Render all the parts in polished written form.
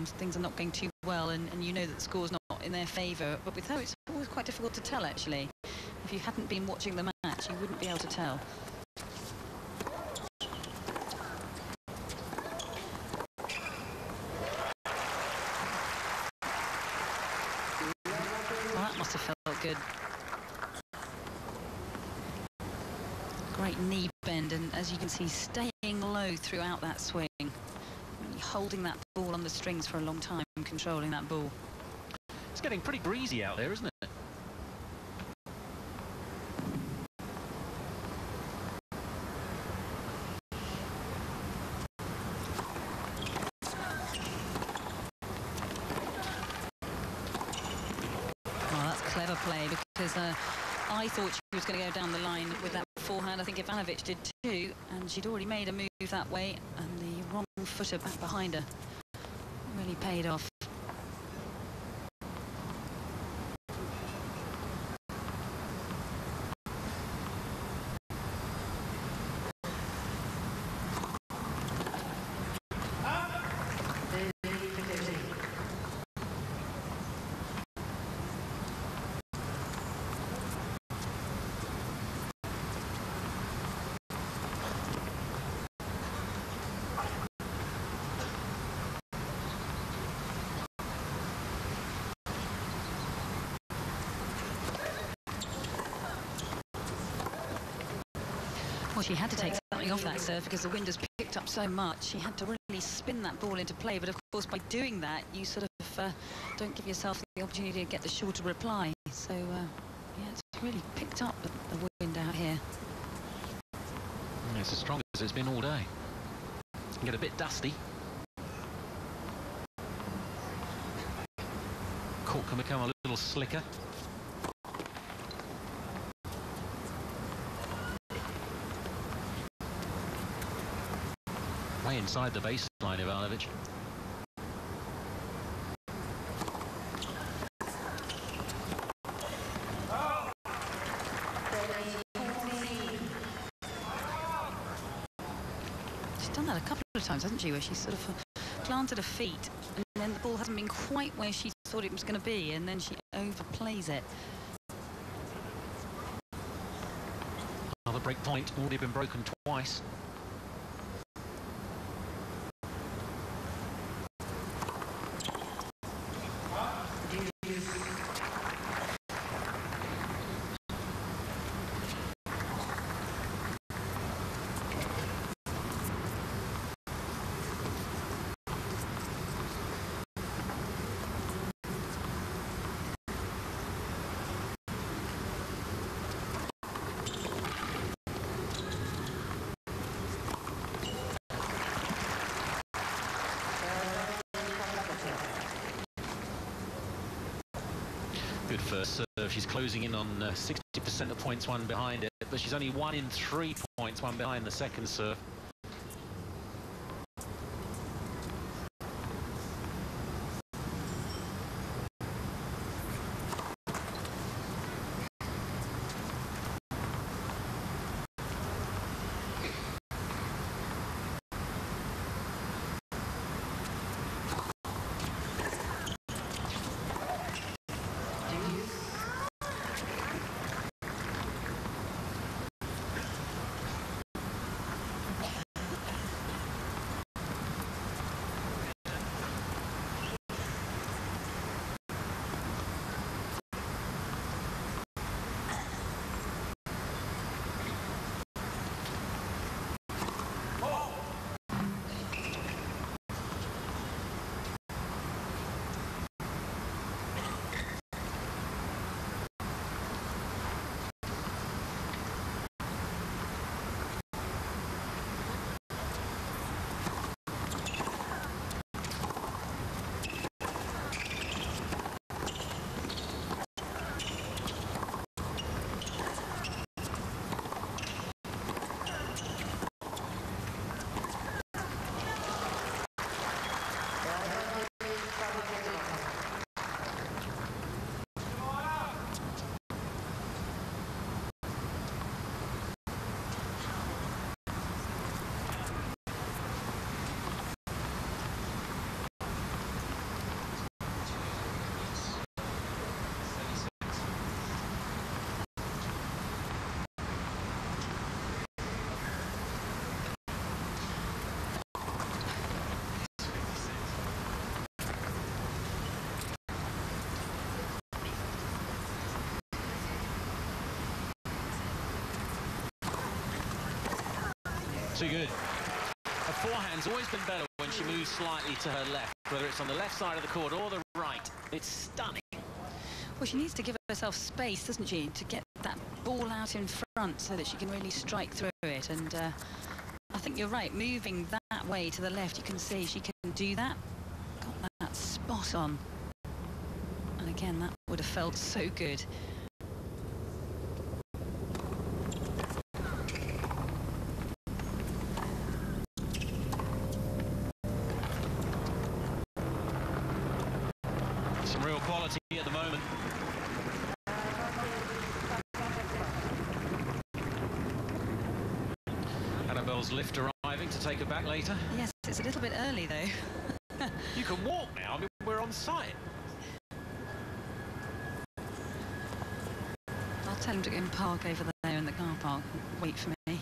sometimes things are not going too well, and you know that the score's not in their favour. But with her, it's always quite difficult to tell, actually. If you hadn't been watching the match, you wouldn't be able to tell. Well, that must have felt good. Great knee bend, and as you can see, staying low throughout that swing. Really holding that ball on the strings for a long time, controlling that ball. It's getting pretty breezy out there, isn't it? Clever play, because I thought she was going to go down the line with that forehand. I think Ivanovic did too, and she'd already made a move that way, and the wrong footer back behind her really paid off. Well, she had to take something off that serve because the wind has picked up so much. She had to really spin that ball into play, but of course by doing that you sort of don't give yourself the opportunity to get the shorter reply. So yeah, it's really picked up the wind out here. It's as strong as it's been all day. It can get a bit dusty. Court can become a little slicker. Way inside the baseline, Ivanovic. She's done that a couple of times, hasn't she, where she sort of planted her feet and then the ball hasn't been quite where she thought it was going to be, and then she overplays it. Another break point, already been broken twice. Good first serve. She's closing in on 60% of points won behind it, but she's only 1 in 3 points won behind the second serve. Too good. Her forehand's always been better when she moves slightly to her left, whether it's on the left side of the court or the right. It's stunning. Well, she needs to give herself space, doesn't she, to get that ball out in front so that she can really strike through it. And I think you're right, moving that way to the left, you can see she can do that. Got that spot on. And again, that would have felt so good. Some real quality at the moment. Annabelle's lift arriving to take her back later. Yes, it's a little bit early though. You can walk now. I mean, we're on site. I'll tell him to go and park over there in the car park. Wait for me.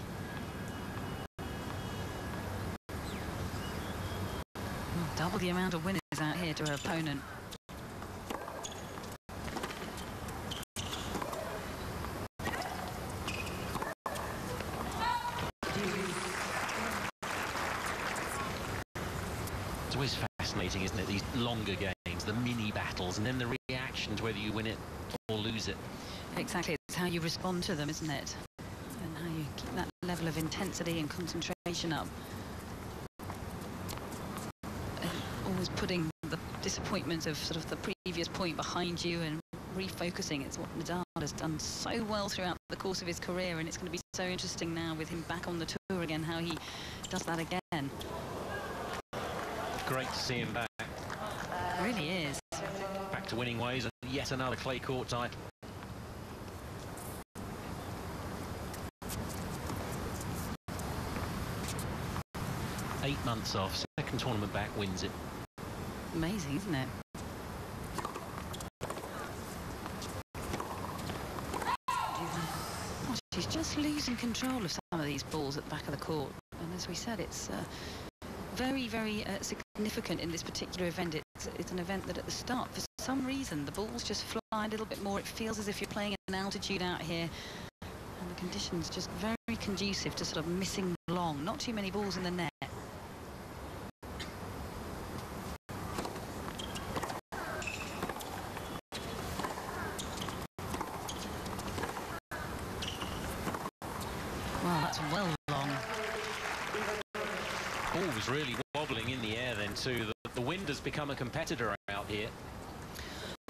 Double the amount of winners out here to her opponent. It's always fascinating, isn't it? These longer games, the mini battles, and then the reaction to whether you win it or lose it. Exactly, it's how you respond to them, isn't it? And how you keep that level of intensity and concentration up. And always putting the disappointment of sort of the previous point behind you and refocusing. It's what Nadal has done so well throughout the course of his career, and it's going to be so interesting now with him back on the tour again, how he does that again. Great to see him back. It really is. Back to winning ways, and yet another clay court title. Eight months off, second tournament back, wins it. Amazing, isn't it? Oh, she's just losing control of some of these balls at the back of the court. And as we said, it's very, very significant in this particular event. It's an event that at the start, for some reason, the balls just fly a little bit more. It feels as if you're playing at an altitude out here. And the conditions just very conducive to sort of missing long. Not too many balls in the net. Wow, that's well long. Ball was really wobbling in the air then too. The wind has become a competitor out here.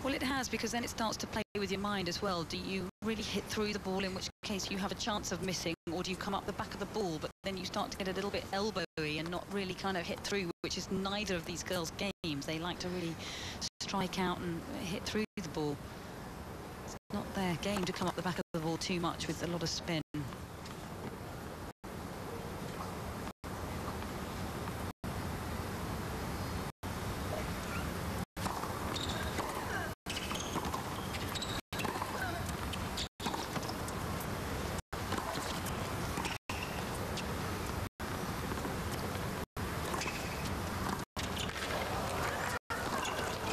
Well, it has, because then it starts to play with your mind as well. Do you really hit through the ball, in which case you have a chance of missing, or do you come up the back of the ball, but then you start to get a little bit elbowy and not really kind of hit through, which is neither of these girls' games. They like to really strike out and hit through the ball. It's not their game to come up the back of the ball too much with a lot of spin.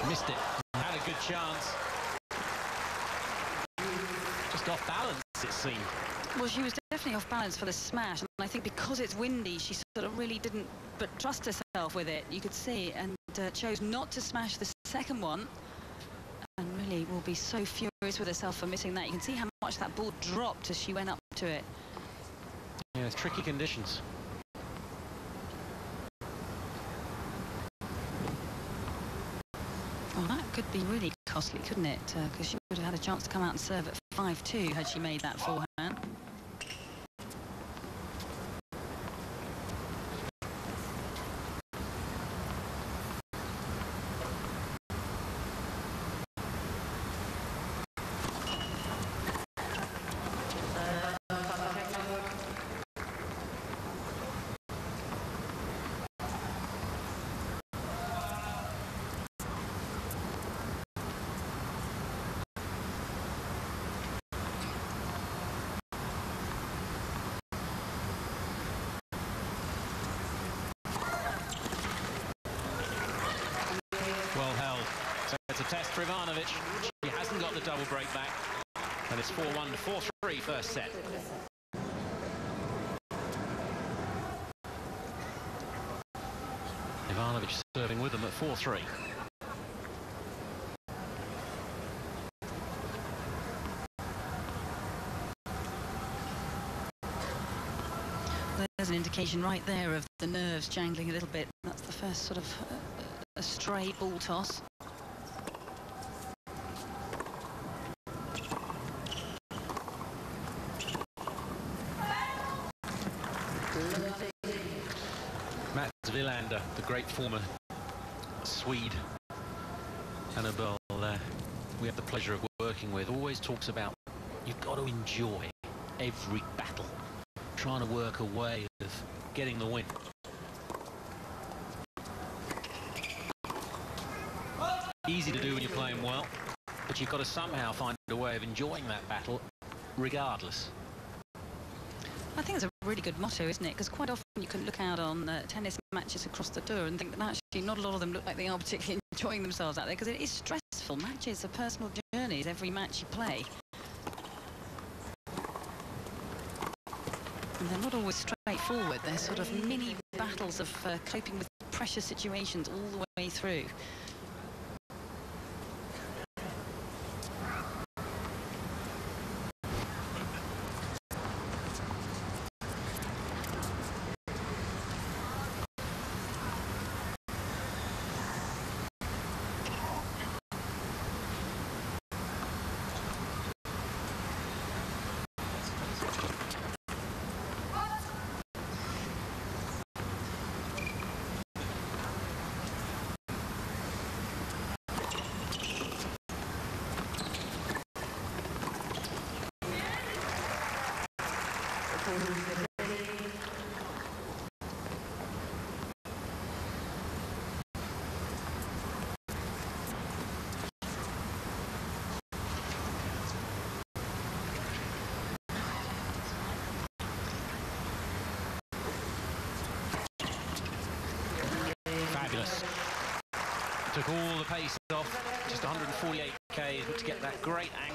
Missed it. Had a good chance. Just off balance, it seemed. Well, she was definitely off balance for the smash, and I think because it's windy, she sort of really didn't but trust herself with it. You could see, and chose not to smash the second one, and really will be so furious with herself for missing that. You can see how much that ball dropped as she went up to it. Yeah, it's tricky conditions. Well, that could be really costly, couldn't it? Because she would have had a chance to come out and serve at 5-2 had she made that forehand. Well held. So it's a test for Ivanovic. He hasn't got the double break back. And it's 4-1 to 4-3 first set. 4-3. There's an indication right there of the nerves jangling a little bit. That's the first sort of a stray ball toss. Mats Wilander, the great former Swede, Annabelle, we have the pleasure of working with, always talks about you've got to enjoy every battle, trying to work a way of getting the win. Easy to do when you're playing well, but you've got to somehow find a way of enjoying that battle regardless. I think it's a really good motto, isn't it? Because quite often you can look out on tennis matches across the tour and think that actually not a lot of them look like they are particularly enjoying themselves out there, because it is stressful. Matches are personal journeys, every match you play. And they're not always straightforward. They're sort of mini battles of coping with pressure situations all the way through. Fabulous. Took all the pace off, just 148 k's, but to get that great angle.